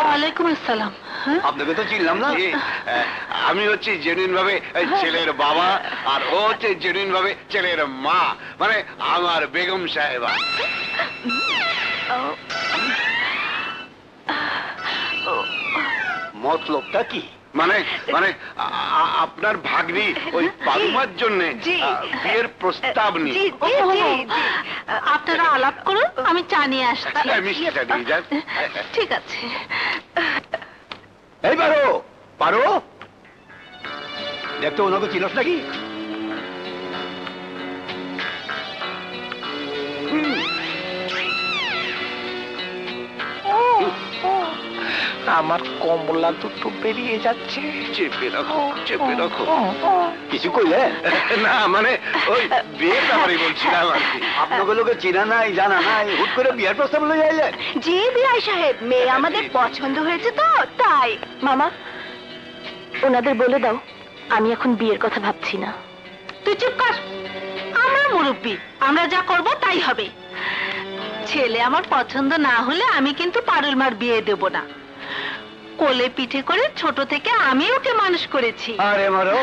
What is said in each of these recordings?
ওয়ালাইকুম আসসালাম। আপনাকে তো চিনলাম না। আমি হচ্ছে জেনুইন ভাবে ছেলের বাবা, আর ও হচ্ছে জেনুইন ভাবে ছেলের মা, মানে আমার বেগম সাহেবা। মতলবটা কি? মানে মানে আপনার ভাগ্নি ওই পারুমার জন্য বিয়ের প্রস্তাব নিয়ে। আপনারা আলাপ করুন, আমি চা নিয়ে আসছি। মিষ্টিটা নিয়ে যান। ঠিক আছে। এই পারো পারো, দেখতো ওনাকে চিনস নাকি? আমার কমলা দুটো বেরিয়ে যাচ্ছে। চেপে রাখো, চেপে রাখো। কিছু কইলে না, মানে ওই বিয়ের ব্যাপারেই বলছিলাম আর কি। আপনাকে লোকে চেনা নাই, জানা নাই, হুট করে বিয়ের প্রস্তাব লয়ে আইলেন। জি বিআই সাহেব, মেয়ে আমাদের পছন্দ হয়েছে তো তাই। মামা, ওনাদের বলে দাও আমি এখন বিয়ের কথা ভাবছি না। তুই চুপ কর, আমরা মুরব্বী, আমরা যা করব তাই হবে। ছেলে আমার পছন্দ না হলে আমি কিন্তু পারুল মার বিয়ে দেব না। কোলে পিঠে করে ছোট থেকে আমি ওকে মানুষ করেছি। আরে মারো,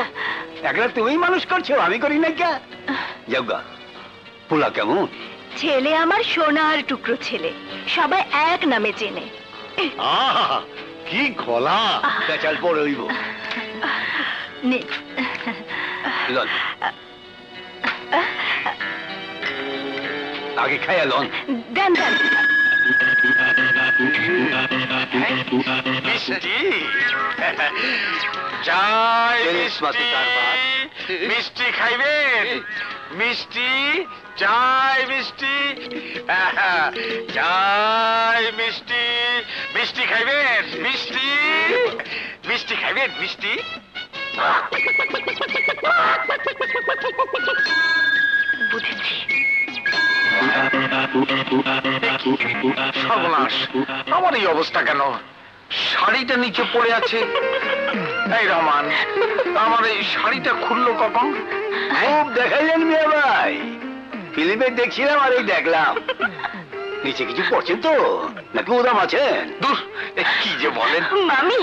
একলা তুমি মানুষ করছো, আমি করি না কে? যাওগা, পোলা কেমন? ছেলে আমার সোনার টুকরো ছেলে, সবাই এক নামে চেনে। আহা, কি গলা! বেচাল পড়ে হইব। নে। লন, আগে খাইয়া লন। দেন দেন। মিষ্টি জয় মিষ্টি, মিষ্টি খাইবেন? মিষ্টি জয় মিষ্টি, জয় মিষ্টি। মিষ্টি খাইবেন? মিষ্টি, মিষ্টি খাইবেন? মিষ্টি বুঝেছি। সর্বনাশ, আমার এই অবস্থা কেন? শাড়িটা নিচে পড়ে আছে। এই রহমান, আমার এই শাড়িটা খুললো কখন? খুব দেখাইলেন মিয়া ভাই, ফিল্মে দেখছিলাম আর এই দেখলাম। নিচে কিছু পড়ছেন তো নাকি উদাম আছেন? দূর, কি যে বলেন। মামি,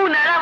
ওনারা